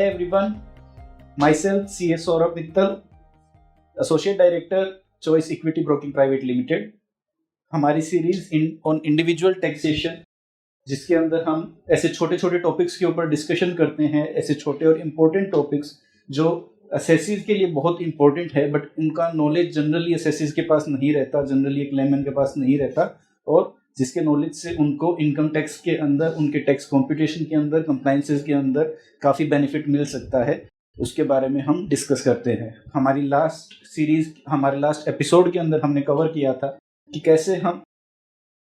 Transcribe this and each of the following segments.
Hi everyone, myself CA Saurabh Mittal, Associate Director, Choice Equity Broking Private Limited. हमारी series on individual taxation, जिसके अंदर हम ऐसे छोटे छोटे टॉपिक्स के ऊपर डिस्कशन करते हैं, ऐसे छोटे और इम्पोर्टेंट टॉपिक्स जो असेसीज के लिए बहुत इंपॉर्टेंट है, बट उनका नॉलेज जनरली असेसीज के पास नहीं रहता, जनरली एक लेमन के पास नहीं रहता, और जिसके नॉलेज से उनको इनकम टैक्स के अंदर, उनके टैक्स कॉम्पिटिशन के अंदर, कंप्लायंसेस के अंदर काफ़ी बेनिफिट मिल सकता है। उसके बारे में हम डिस्कस करते हैं। हमारे लास्ट एपिसोड के अंदर हमने कवर किया था कि कैसे हम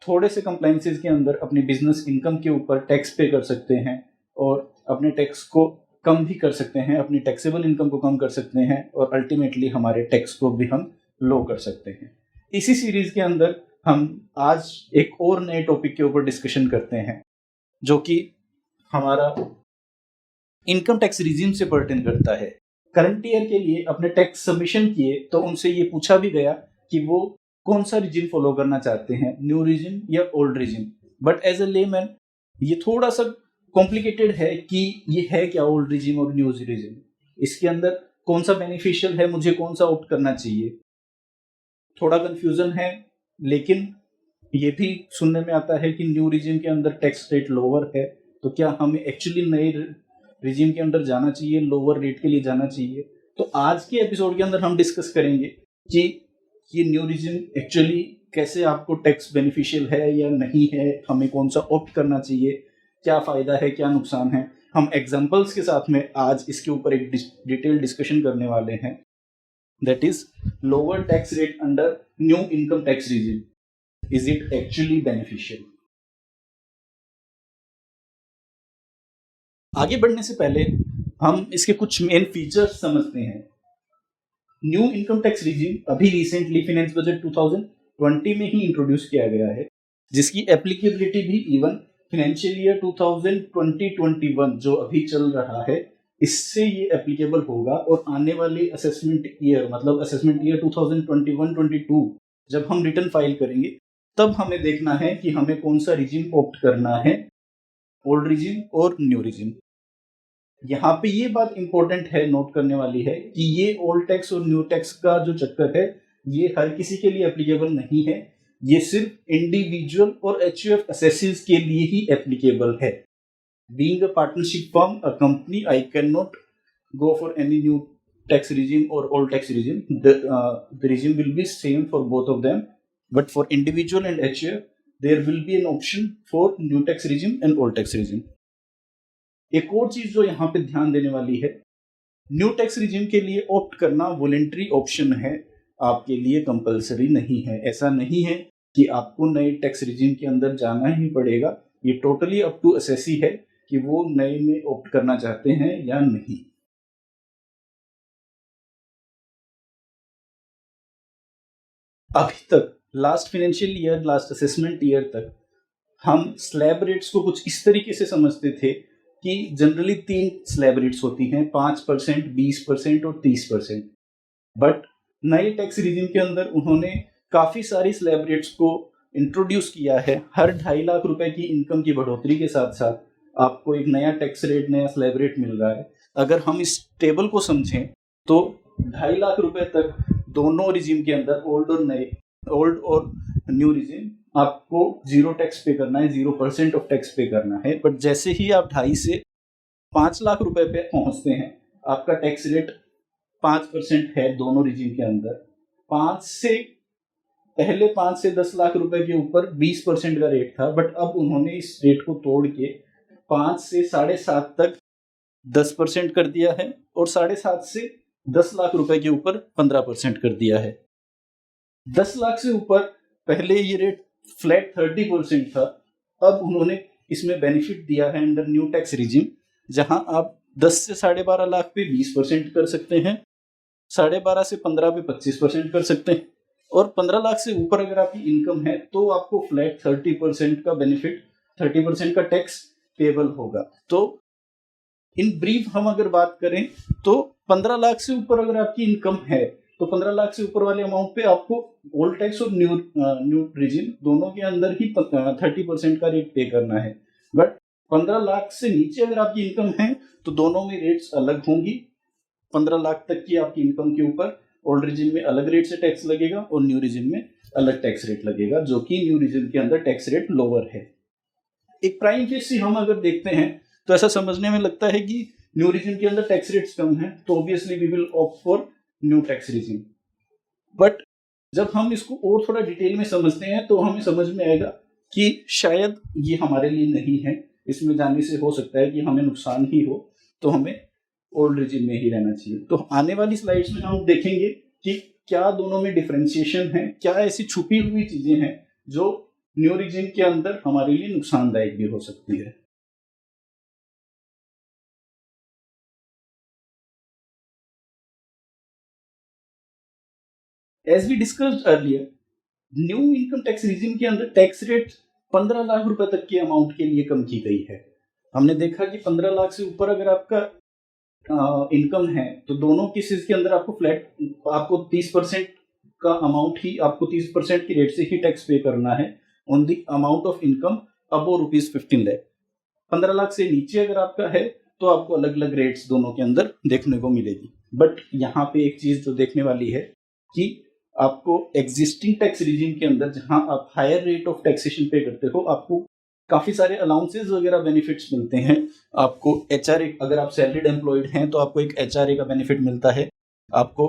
थोड़े से कंप्लायंसेस के अंदर अपनी बिजनेस इनकम के ऊपर टैक्स पे कर सकते हैं और अपने टैक्स को कम भी कर सकते हैं, अपनी टैक्सेबल इनकम को कम कर सकते हैं और अल्टीमेटली हमारे टैक्स को भी हम लो कर सकते हैं। इसी सीरीज के अंदर हम आज एक और नए टॉपिक के ऊपर डिस्कशन करते हैं, जो कि हमारा इनकम टैक्स रिजीम से पर्टेन करता है। करंट ईयर के लिए अपने टैक्स सबमिशन किए तो उनसे ये पूछा भी गया कि वो कौन सा रिजीम फॉलो करना चाहते हैं, न्यू रिजीम या old regime. But as a layman ये थोड़ा सा कॉम्प्लिकेटेड है कि ये है क्या ओल्ड रिजीम और न्यू रिजीम, इसके अंदर कौन सा बेनिफिशियल है, मुझे कौन सा ऑप्ट करना चाहिए। थोड़ा कंफ्यूजन है, लेकिन ये भी सुनने में आता है कि न्यू रिजीम के अंदर टैक्स रेट लोअर है, तो क्या हमें एक्चुअली नए रिजीम के अंदर जाना चाहिए, लोअर रेट के लिए जाना चाहिए। तो आज के एपिसोड के अंदर हम डिस्कस करेंगे कि ये न्यू रिजीम एक्चुअली कैसे आपको टैक्स बेनिफिशियल है या नहीं है, हमें कौन सा ऑप्ट करना चाहिए, क्या फ़ायदा है, क्या नुकसान है। हम एग्जाम्पल्स के साथ में आज इसके ऊपर एक डिटेल डिस्कशन करने वाले हैं, that is lower tax rate under new income tax regime, is it actually beneficial. आगे बढ़ने से पहले हम इसके कुछ मेन फीचर्स समझते हैं। न्यू इनकम टैक्स रिजीम अभी रिसेंटली फाइनेंस बजट 2020 में ही इंट्रोड्यूस किया गया है, जिसकी एप्लीकेबिलिटी भी इवन फाइनेंशियल ईयर 2020-21 जो अभी चल रहा है, इससे ये एप्लीकेबल होगा। और आने वाले असेसमेंट ईयर, मतलब असेसमेंट ईयर 2021-22 जब हम रिटर्न फाइल करेंगे, तब हमें देखना है कि हमें कौन सा रिजीम ऑप्ट करना है, ओल्ड रिजीम और न्यू रिजीम। यहाँ पे ये बात इंपॉर्टेंट है, नोट करने वाली है, कि ये ओल्ड टैक्स और न्यू टैक्स का जो चक्कर है, ये हर किसी के लिए एप्लीकेबल नहीं है। ये सिर्फ इंडिविजुअल और एचयूएफ असेसीज के लिए ही एप्लीकेबल है। Being a partnership firm, a company, I can not go for any new tax regime or old tax regime. The regime will be same for both of them, but for individual and HUF there will be an option for new tax regime and old tax regime. एक और चीज जो यहाँ पे ध्यान देने वाली है, न्यू टैक्स रिजीम के लिए ऑप्ट करना वॉलंटरी ऑप्शन है, आपके लिए कंपलसरी नहीं है। ऐसा नहीं है कि आपको नए टैक्स रिजीम के अंदर जाना ही पड़ेगा। ये टोटली अप टू असेसी है कि वो नए में ऑप्ट करना चाहते हैं या नहीं। अभी तक last financial year, last assessment year तक हम स्लैब रेट्स को कुछ इस तरीके से समझते थे कि जनरली 3 स्लैब रेट्स होती हैं, 5%, 20% और 30%। बट नए टैक्स रिजीम के अंदर उन्होंने काफ़ी सारी स्लैब रेट्स को इंट्रोड्यूस किया है। हर 2.5 लाख रुपए की इनकम की बढ़ोतरी के साथ साथ आपको एक नया टैक्स रेट, नया स्लैब रेट मिल रहा है। अगर हम इस टेबल को समझें तो 2.5 लाख रुपए तक दोनों रिजीम के अंदर, ओल्ड और न्यू रिजीम, आपको 0 टैक्स पे करना है, 0% ऑफ टैक्स पे करना है। बट जैसे ही आप 2.5 से 5 लाख रुपए पे पहुंचते हैं, आपका टैक्स रेट 5% है दोनों रिजीम के अंदर। 5 से 10 लाख रुपए के ऊपर 20% का रेट था, बट अब उन्होंने इस रेट को तोड़ के 5 से 7.5 तक 10% कर दिया है, और 7.5 से 10 लाख रुपए के ऊपर 15% कर दिया है। 10 लाख से ऊपर पहले ये रेट फ्लैट 30% था, अब उन्होंने इसमें बेनिफिट दिया है अंडर न्यू टैक्स रिजीम, जहां आप 10 से 12.5 लाख पे 20% कर सकते हैं, 12.5 से 15 पे 25% कर सकते हैं, और 15 लाख से ऊपर अगर आपकी इनकम है तो आपको फ्लैट 30% का बेनिफिट, 30% का टैक्स पेबल होगा। तो इन ब्रीफ हम अगर बात करें तो 15 लाख से ऊपर अगर आपकी इनकम है तो 15 लाख से ऊपर वाले अमाउंट पे आपको ओल्ड टैक्स और न्यू रिजीम दोनों के अंदर ही 30% का रेट पे करना है। बट 15 लाख से नीचे अगर आपकी इनकम है तो दोनों में रेट्स अलग होंगी। 15 लाख तक की आपकी इनकम के ऊपर ओल्ड रिजिम में अलग रेट से टैक्स लगेगा और न्यू रिजिम में अलग टैक्स रेट लगेगा, जो कि न्यू रिजिम के अंदर टैक्स रेट लोअर है। एक प्राइम फेस से हम अगर देखते हैं तो ऐसा समझने में लगता है कि न्यू रिजिम के अंदर टैक्स रेट्स कम है, तो obviously we will opt for new tax regime. But जब हम इसको और थोड़ा डिटेल में समझते हैं तो हमें समझ में आएगा कि शायद ये हमारे लिए नहीं है, इसमें जाने से हो सकता है कि हमें नुकसान ही हो, तो हमें ओल्ड रिजिम में ही रहना चाहिए। तो आने वाली स्लाइड्स में हम देखेंगे कि क्या दोनों में डिफरेंशिएशन है, क्या ऐसी छुपी हुई चीजें हैं जो न्यू रिजिम के अंदर हमारे लिए नुकसानदायक भी हो सकती है। As we discussed earlier, new income tax regime के अंदर टैक्स रेट 15 लाख रुपए तक के अमाउंट के लिए कम की गई है। हमने देखा कि 15 लाख से ऊपर अगर आपका इनकम है तो दोनों केसेस के अंदर आपको फ्लैट आपको 30% का अमाउंट ही, आपको 30% की रेट से ही टैक्स पे करना है on the amount of income above ₹15 lakh. 15 lakh से नीचे अगर आपका है तो आपको अलग अलग रेट्स दोनों के अंदर देखने को मिलेगी। बट यहाँ पे एक चीज जो देखने वाली है कि आपको एग्जिस्टिंग टैक्स रिजिम के अंदर जहां आप हायर रेट ऑफ टैक्सेशन पे करते हो, आपको काफी सारे अलाउंसेस वगैरह बेनिफिट्स मिलते हैं। आपको एचआरए, अगर आप सैलरीड एम्प्लॉयड हैं तो आपको एक एचआरए का बेनिफिट मिलता है, आपको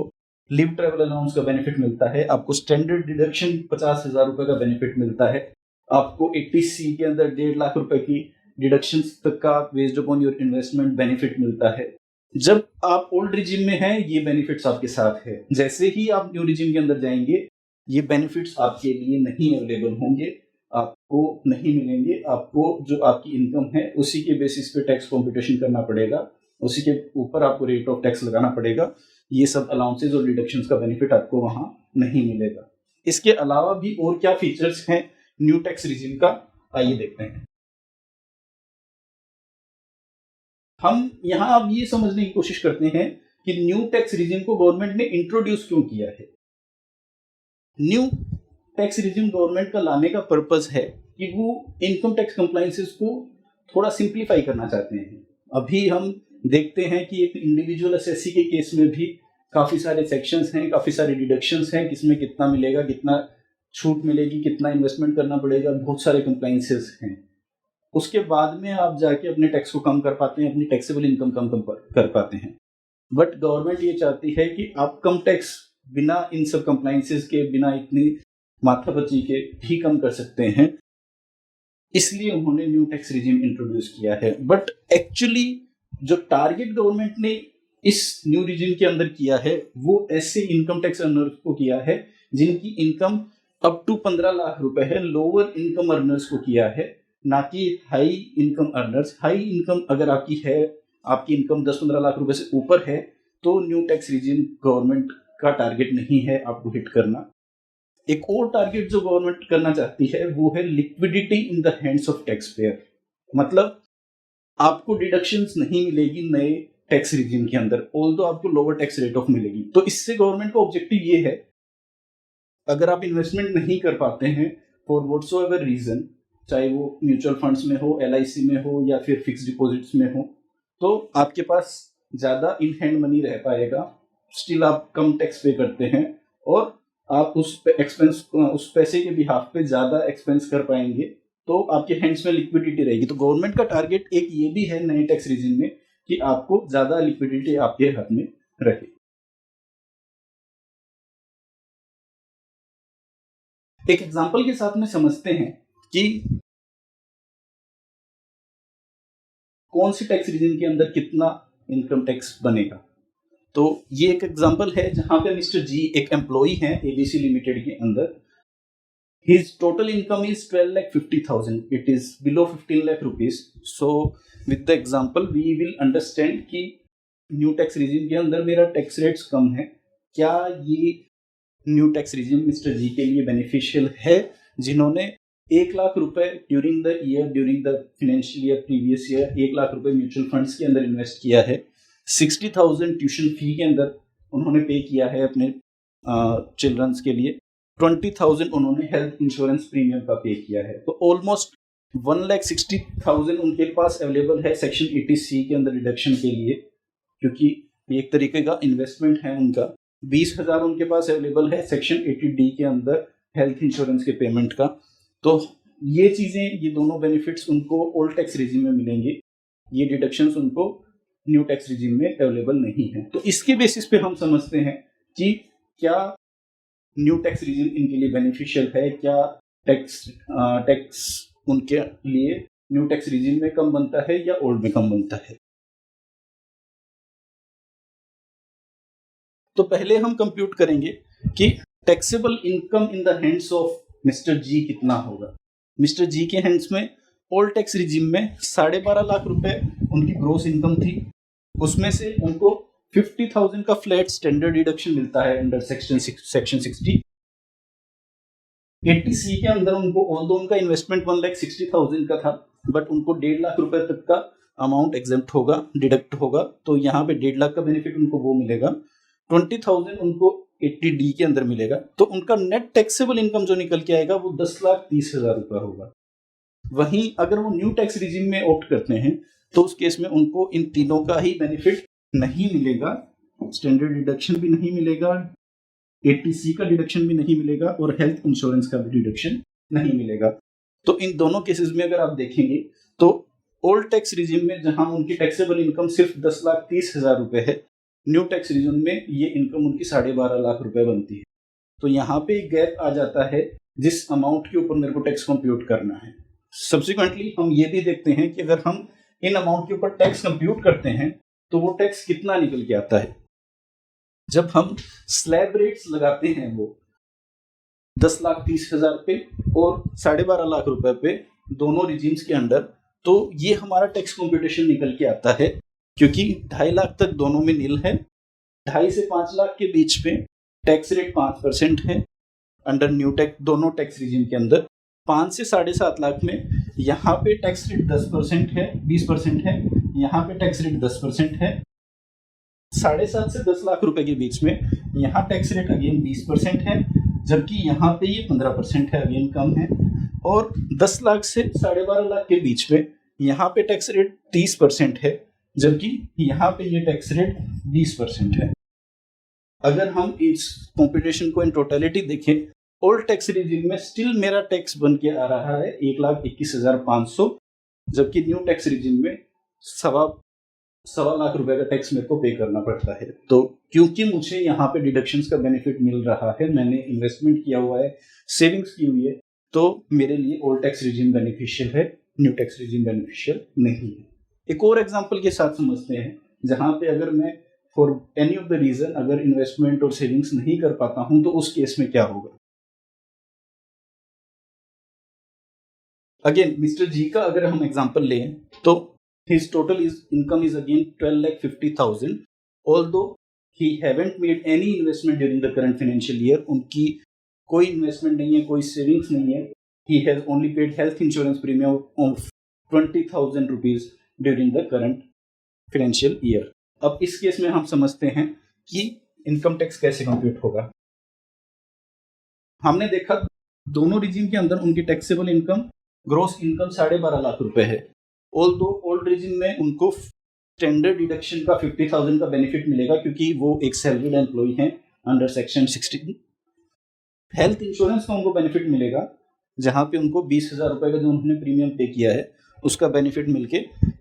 लिव ट्रैवल अलाउंस का बेनिफिट मिलता है, आपको स्टैंडर्ड डिडक्शन 50,000 रुपए का बेनिफिट मिलता है, आपको 80C के अंदर 1.5 लाख रुपए की डिडक्शन तक का based upon your investment benefit मिलता है। जब आप ओल्ड रिजिम में हैं ये बेनिफिट्स आपके साथ है, जैसे ही आप न्यू रिजिम के अंदर जाएंगे ये बेनिफिट्स आपके लिए नहीं अवेलेबल होंगे, आपको नहीं मिलेंगे। आपको जो आपकी इनकम है उसी के बेसिस पे टैक्स कॉम्पिटिशन करना पड़ेगा, उसी के ऊपर आपको रेट ऑफ टैक्स लगाना पड़ेगा। ये सब अलाउंसेज और डिडक्शंस का बेनिफिट आपको वहां नहीं मिलेगा। इसके अलावा भी और क्या फीचर्स हैं न्यू टैक्स रिजिम का, आइए देखते हैं। हम यहाँ अब ये समझने की कोशिश करते हैं कि न्यू टैक्स रिजिम को गवर्नमेंट ने इंट्रोड्यूस क्यों किया है। न्यू टैक्स रिजिम गवर्नमेंट का लाने का पर्पस है कि वो इनकम टैक्स कंप्लायंसेस को थोड़ा सिंप्लीफाई करना चाहते हैं। अभी हम देखते हैं कि एक इंडिविजुअल असेसी के केस में भी काफी सारे सेक्शंस हैं, काफी सारे डिडक्शंस हैं, किसमें कितना मिलेगा, कितना छूट मिलेगी, कितना इन्वेस्टमेंट करना पड़ेगा, बहुत सारे कंप्लायंसेस हैं। उसके बाद में आप जाके अपने टैक्स को कम कर पाते हैं, अपनी टैक्सेबल इनकम कम कर पाते हैं। बट गवर्नमेंट ये चाहती है कि आप कम टैक्स बिना इन सब कंप्लायंसेस के, बिना इतनी माथापच्ची के भी कम कर सकते हैं, इसलिए उन्होंने न्यू टैक्स रिजिम इंट्रोड्यूस किया है। बट एक्चुअली जो टारगेट गवर्नमेंट ने इस न्यू रिजिम के अंदर किया है वो ऐसे इनकम टैक्स अर्नर्स को किया है जिनकी इनकम अप टू 15 लाख रुपए है, लोअर इनकम अर्नर्स को किया है, ना कि high income earners. High income अगर आपकी है, आपकी इनकम 10-15 लाख रुपए से ऊपर है, तो न्यू टैक्स रिजिम गवर्नमेंट का टारगेट नहीं है आपको हिट करना। एक और टारगेट जो गवर्नमेंट करना चाहती है वो है liquidity in the hands of tax payer. मतलब आपको डिडक्शंस नहीं मिलेगी नए टैक्स रिजिम के अंदर, ऑल्दो आपको लोअर टैक्स रेट ऑफ मिलेगी। तो इससे गवर्नमेंट का ऑब्जेक्टिव ये है, अगर आप इन्वेस्टमेंट नहीं कर पाते हैं फॉर व्हाटसोएवर रीजन, चाहे वो म्यूचुअल फंड्स में हो, LIC में हो या फिर फिक्स डिपॉजिट्स में हो, तो आपके पास ज्यादा इन हैंड मनी रह पाएगा, स्टिल आप कम टैक्स पे करते हैं और आप उस पैसे के बिहाफ पे ज्यादा एक्सपेंस कर पाएंगे, तो आपके हैंड्स में लिक्विडिटी रहेगी। तो गवर्नमेंट का टारगेट एक ये भी है नए टैक्स रिजिम में कि आपको ज्यादा लिक्विडिटी आपके हाथ में रहे। एक एग्जांपल के साथ में समझते हैं कि कौन सी टैक्स रिजिम के अंदर कितना इनकम टैक्स बनेगा। तो ये एक एग्जांपल है जहां पे मिस्टर जी एक एम्प्लॉई हैं ABC लिमिटेड के अंदर। His total income is 12,50,000. It is below 15 lakh rupees. So with the example we will understand कि न्यू टैक्स रिजिम के अंदर मेरा टैक्स रेट्स कम है, क्या ये न्यू टैक्स रिजिम मिस्टर जी के लिए बेनिफिशियल है जिन्होंने 1 लाख रुपए during the financial year previous year 1 lakh रुपए म्यूचुअल फंड्स के अंदर इन्वेस्ट किया है, 60,000 ट्यूशन फी के अंदर उन्होंने पे किया है अपने चिल्ड्रंस के लिए, 20,000 उन्होंने हेल्थ इंश्योरेंस प्रीमियम का पे किया है। तो ऑलमोस्ट 1,60,000 उनके पास अवेलेबल है सेक्शन 80C के अंदर डिडक्शन के लिए, क्योंकि ये एक तरीके का इन्वेस्टमेंट है उनका। 20,000 उनके पास अवेलेबल है सेक्शन 80D के अंदर हेल्थ इंश्योरेंस के पेमेंट का। तो ये चीज़ें, ये दोनों बेनिफिट्स उनको ओल्ड टैक्स रिजीम में मिलेंगे, ये डिडक्शंस उनको न्यू टैक्स रिजीम में अवेलेबल नहीं है। तो इसके बेसिस पे हम समझते हैं कि क्या न्यू टैक्स रिजीम इनके लिए बेनिफिशियल है, क्या टैक्स उनके लिए न्यू टैक्स रिजीम में कम बनता है या ओल्ड में कम बनता है। तो पहले हम कंप्यूट करेंगे कि taxable income in the hands of mister G कितना होगा। मिस्टर जी के हैंड्स में ओल्ड टैक्स रिजीम में 12.5 लाख रुपए उनकी ग्रोस इनकम थी। उसमें से उनको 50,000 का फ्लैट स्टैंडर्ड डिडक्शन मिलता है अंडर सेक्शन 60। 80C के अंदर उनको, ऑल्दो उनका इन्वेस्टमेंट 1,60,000 का था, बट उनको 1.5 लाख रुपए तक का अमाउंट एग्जेम्प्ट होगा, डिडक्ट होगा। तो यहाँ पे 1.5 लाख का बेनिफिट उनको वो मिलेगा। 20,000 उनको 80D के अंदर मिलेगा। तो उनका नेट टैक्सेबल इनकम जो निकल के आएगा वो 10,30,000 रुपया होगा। वहीं अगर वो न्यू टैक्स रिजीम में ऑप्ट करते हैं तो उस केस में उनको इन तीनों का ही बेनिफिट नहीं मिलेगा, स्टैंडर्ड डिडक्शन भी नहीं मिलेगा, 80C का डिडक्शन भी नहीं मिलेगा और हेल्थ इंश्योरेंस का भी डिडक्शन नहीं मिलेगा। तो इन दोनों केसेस में अगर आप देखेंगे तो ओल्ड टैक्स रिजीम में जहां उनकी टैक्सेबल इनकम सिर्फ 10,30,000 रुपए है, न्यू टैक्स रिजीम में ये इनकम उनकी 12.5 लाख रुपए बनती है। तो यहाँ पे एक गैप आ जाता है जिस अमाउंट के ऊपर मेरे को टैक्स कंप्यूट करना है। सब्सिक्वेंटली हम ये भी देखते हैं कि अगर हम इन अमाउंट के ऊपर टैक्स कंप्यूट करते हैं तो वो टैक्स कितना निकल के आता है। जब हम स्लैब रेट्स लगाते हैं वो 10,30,000 पे और 12.5 लाख रुपए पे दोनों रिजीम्स के अंडर, तो ये हमारा टैक्स कंप्यूटेशन निकल के आता है। क्योंकि 2.5 लाख तक दोनों में नील है, 2.5 से 5 लाख के बीच में टैक्स रेट 5% है अंडर न्यू टैक्स, दोनों टैक्स रिजीम के अंदर। 5 से 7.5 लाख में यहाँ पे टैक्स रेट 10% है, 20% है, यहाँ पे टैक्स रेट 10% है। 7.5 से 10 लाख रुपए के बीच में यहाँ टैक्स रेट अगेन 20% है, जबकि यहाँ पे ये 15% है, अगेन कम है। और 10 लाख से 12.5 लाख के बीच में यहाँ पे टैक्स रेट 30% है, जबकि यहाँ पे ये टैक्स रेट 20% है। अगर हम इस कॉम्पिटिशन को इन टोटलिटी देखें, ओल्ड टैक्स रिजीम में स्टिल मेरा टैक्स बन के आ रहा है 1,21,500, जबकि न्यू टैक्स रिजीम में सवा लाख रुपए का टैक्स मेरे को पे करना पड़ता है। तो क्योंकि मुझे यहाँ पे डिडक्शंस का बेनिफिट मिल रहा है, मैंने इन्वेस्टमेंट किया हुआ है, सेविंग्स की हुई है, तो मेरे लिए ओल्ड टैक्स रिजीम बेनिफिशियल है, न्यू टैक्स रिजीम बेनिफिशियल नहीं है। एक और एग्जांपल के साथ समझते हैं, जहां पे अगर मैं for any of the reason अगर इन्वेस्टमेंट और सेविंग्स नहीं कर पाता हूं तो उस केस में क्या होगा। अगेन मिस्टर जी का अगर हम एग्जांपल लें तो his total income is again 12,50,000, although he haven't made any investment during the current financial year. उनकी कोई इन्वेस्टमेंट नहीं है, कोई सेविंग्स नहीं है। He has only paid health insurance premium of 20,000 rupees during the current financial year. अब इस case में हम समझते हैं कि इनकम टैक्स कैसे कंप्यूट होगा। हमने देखा दोनों रिजीम के अंदर उनकी taxable income, gross income 12.5 lakh रुपए है। ऑल्दो ओल्ड रिजीम में उनको स्टैंडर्ड डिडक्शन का 50,000 का बेनिफिट मिलेगा क्योंकि वो एक सैलरीड एम्प्लॉय हैं अंडर सेक्शन 60। हेल्थ इंश्योरेंस का उनको बेनिफिट मिलेगा जहां पे उनको 20,000 रुपए का जो उन्होंने प्रीमियम पे किया है उसका बेनिफिट मिलके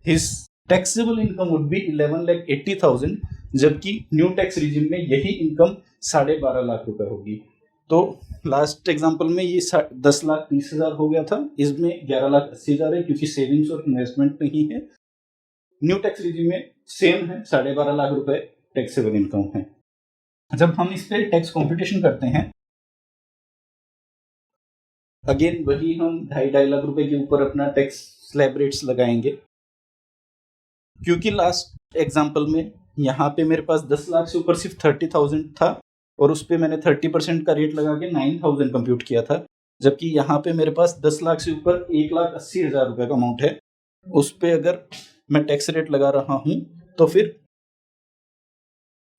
his taxable income would be 11,80,000, जबकि न्यू टैक्स रिजीम में यही इनकम 12.5 लाख रुपए होगी। तो लास्ट एग्जांपल में ये 10,30,000 हो गया था, इसमें 11,80,000 है क्योंकि सेविंग्स और इन्वेस्टमेंट नहीं है। न्यू टैक्स रिजीम में सेम है, 12.5 लाख रुपए टैक्सेबल इनकम है। जब हम इस पे टैक्स कॉम्पिटिशन करते हैं, अगेन वही हम 2.5 लाख रुपए के ऊपर अपना टैक्स स्लैब रेट्स लगाएंगे, क्योंकि लास्ट एग्जांपल में यहाँ पे मेरे पास 10 लाख से ऊपर सिर्फ 30,000 था और उस पर मैंने 30% का रेट लगा के 9,000 कंप्यूट किया था, जबकि यहाँ पे मेरे पास 10 लाख से ऊपर 1,80,000 रुपए का अमाउंट है, उस पर अगर मैं टैक्स रेट लगा रहा हूँ तो फिर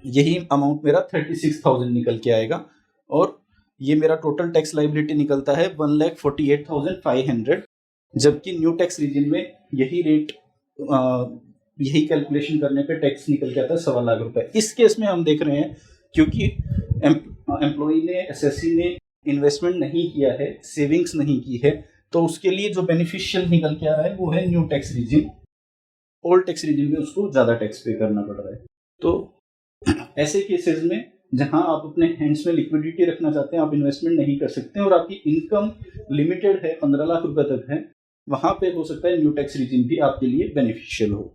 यही अमाउंट मेरा 36,000 निकल के आएगा और ये मेरा टोटल टैक्स लाइबिलिटी निकलता है 1,48,500 जबकि न्यू टैक्स रीजन में यही रेट यही कैलकुलेशन करने पे टैक्स निकल के आता है 1.25 लाख रुपए। इस केस में हम देख रहे हैं क्योंकि एम्प्लॉई ने, एसएससी ने इन्वेस्टमेंट नहीं किया है, सेविंग्स नहीं की है, तो उसके लिए जो बेनिफिशियल निकल के आ रहा है वो है new tax regime. Old tax regime में उसको ज़्यादा टैक्स पे करना पड़ रहा है। तो ऐसे केसेस में जहां आप अपने हैंड्स में लिक्विडिटी रखना चाहते हैं, आप इन्वेस्टमेंट नहीं कर सकते और आपकी इनकम लिमिटेड है, 15 लाख रुपए तक है, वहां पे हो सकता है न्यू टैक्स रीजन भी आपके लिए बेनिफिशियल हो।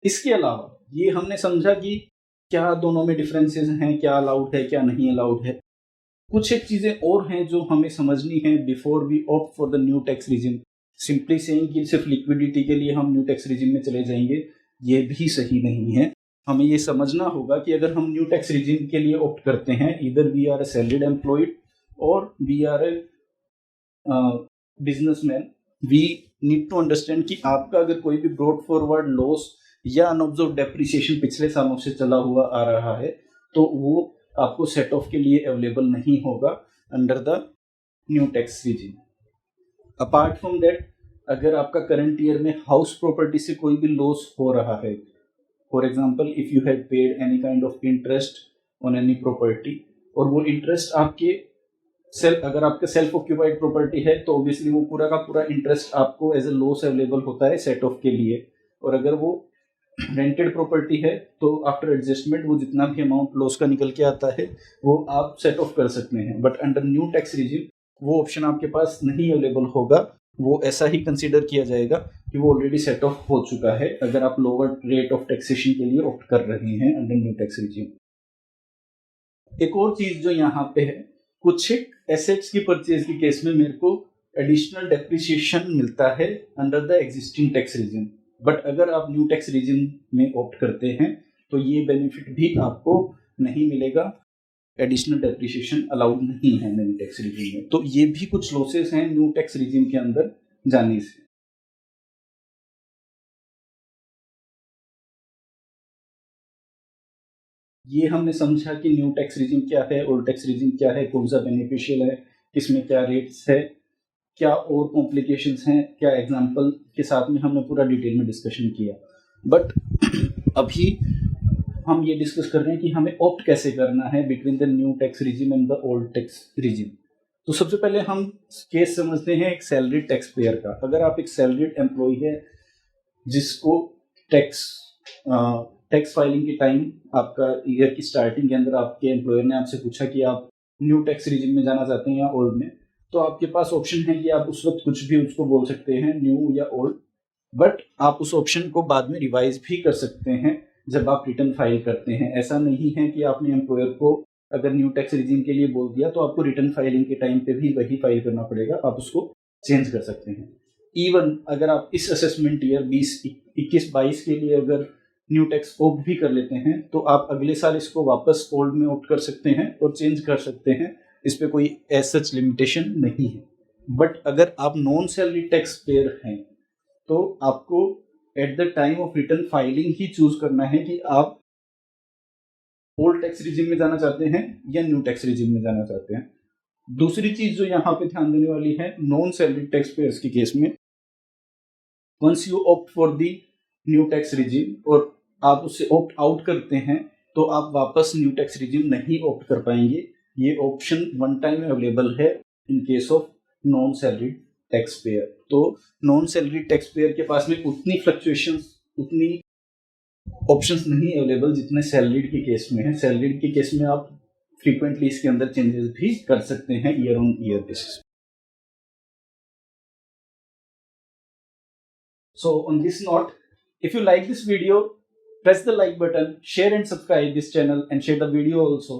इसके अलावा ये हमने समझा कि क्या दोनों में डिफरेंसेस हैं, क्या अलाउड है, क्या नहीं अलाउड है। कुछ एक चीजें और हैं जो हमें समझनी है before we opt for the new tax regime. Simply saying कि सिर्फ लिक्विडिटी के लिए हम न्यू टैक्स रीजन में चले जाएंगे, ये भी सही नहीं है। हमें ये समझना होगा कि अगर हम न्यू टैक्स रीजन के लिए ऑप्ट करते हैं, इधर we are a salaried employed और we are a businessman, we need to understand कि आपका अगर कोई भी ब्रॉड फॉरवर्ड लॉस या अनऑब्जर्व डेप्रिसिएशन पिछले सालों से चला हुआ आ रहा है, तो वो आपको सेट ऑफ के लिए अवेलेबल नहीं होगा under the new tax regime. Apart from that, अगर आपका करंट ईयर में हाउस प्रॉपर्टी से कोई भी लॉस हो रहा है, for example if you had paid any kind of interest on any property, और वो इंटरेस्ट आपके अगर आपका सेल्फ ऑक्यूपाइड प्रॉपर्टी है तो ऑब्वियसली वो पूरा का पूरा इंटरेस्ट आपको एज ए लॉस अवेलेबल होता है सेट ऑफ के लिए। और अगर वो रेंटेड प्रॉपर्टी है तो आफ्टर एडजस्टमेंट वो जितना भी अमाउंट लॉस का निकल के आता है वो आप सेट ऑफ कर सकते हैं। But under new tax regime वो ऑप्शन आपके पास नहीं अवेलेबल होगा, वो ऐसा ही कंसीडर किया जाएगा कि वो ऑलरेडी सेट ऑफ हो चुका है अगर आप लोअर रेट ऑफ टैक्सेशन के लिए ऑप्ट कर रहे हैं अंडर न्यू टैक्स रीजन। एक और चीज जो यहाँ पे है, कुछ एसेट्स की परचेज के केस में मेरे को एडिशनल डेप्रिसिएशन मिलता है under the existing tax regime, but अगर आप न्यू टैक्स रीजन में ऑप्ट करते हैं तो ये बेनिफिट भी आपको नहीं मिलेगा। एडिशनल डेप्रिसिएशन अलाउड नहीं है न्यू टैक्स रीजन में। तो ये भी कुछ लॉसेस हैं न्यू टैक्स रीजन के अंदर जाने से। ये हमने समझा कि न्यू टैक्स रीजन क्या है, ओल्ड टैक्स रीजन क्या है, कौन सा बेनिफिशियल है, किसमें क्या रेट्स है, क्या और कॉम्प्लिकेशंस हैं, क्या एग्जांपल के साथ में हमने पूरा डिटेल में डिस्कशन किया। बट अभी हम ये डिस्कस कर रहे हैं कि हमें ऑप्ट कैसे करना है between the new tax regime and the old tax regime. तो सबसे पहले हम केस समझते हैं एक सैलरीड टैक्स पेयर का। अगर आप एक सैलरीड एम्प्लॉय है जिसको टैक्स फाइलिंग के टाइम आपका ईयर की स्टार्टिंग के अंदर आपके एम्प्लॉयर ने आपसे पूछा कि आप न्यू टैक्स रीजन में जाना चाहते हैं या ओल्ड में, तो आपके पास ऑप्शन है कि आप उस वक्त कुछ भी उसको बोल सकते हैं, न्यू या ओल्ड। बट आप उस ऑप्शन को बाद में रिवाइज भी कर सकते हैं जब आप रिटर्न फाइल करते हैं। ऐसा नहीं है कि आपने एम्प्लॉयर को अगर न्यू टैक्स रीजन के लिए बोल दिया तो आपको रिटर्न फाइलिंग के टाइम पे भी वही फाइल करना पड़ेगा, आप उसको चेंज कर सकते हैं। इवन अगर आप इस असेसमेंट ईयर 2021-22 के लिए अगर न्यू टैक्स ऑप्ट भी कर लेते हैं तो आप अगले साल इसको वापस ओल्ड में ऑप्ट कर सकते हैं और चेंज कर सकते हैं, इस पे कोई एज सच लिमिटेशन नहीं है। बट अगर आप नॉन सैलरी टैक्स पेयर हैं तो आपको at the time of return filing he choose करना है कि आप ओल्ड टैक्स रीजन में जाना चाहते हैं या न्यू टैक्स रीजन में जाना चाहते हैं। दूसरी चीज जो यहाँ पे ध्यान देने वाली है, नॉन सैलरी टैक्स पेयर्स के केस में once you opt for the new tax regime और आप उससे ऑप्ट आउट करते हैं तो आप वापस न्यू टैक्स रीजन नहीं ऑप्ट कर पाएंगे। ये ऑप्शन वन टाइम अवेलेबल है in case of non salary tax payer. तो नॉन सैलरी टैक्स पेयर के पास में उतनी फ्लक्चुएशंस, उतनी ऑप्शंस नहीं अवेलेबल जितने सैलरीड के केस में है। सैलरीड के केस में आप फ्रीक्वेंटली इसके अंदर चेंजेस भी कर सकते हैं year on year basis. So on this note, if you like this video, press the like button, share and subscribe this channel and share the video also.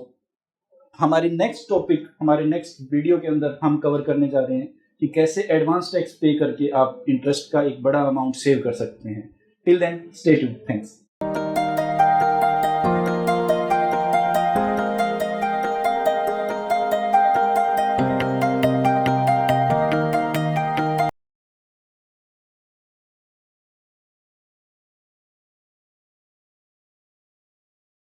हमारी नेक्स्ट टॉपिक, हमारे next video के अंदर हम cover करने जा रहे हैं कि कैसे एडवांस टैक्स पे करके आप इंटरेस्ट का एक बड़ा अमाउंट सेव कर सकते हैं। Till then, stay tuned, thanks.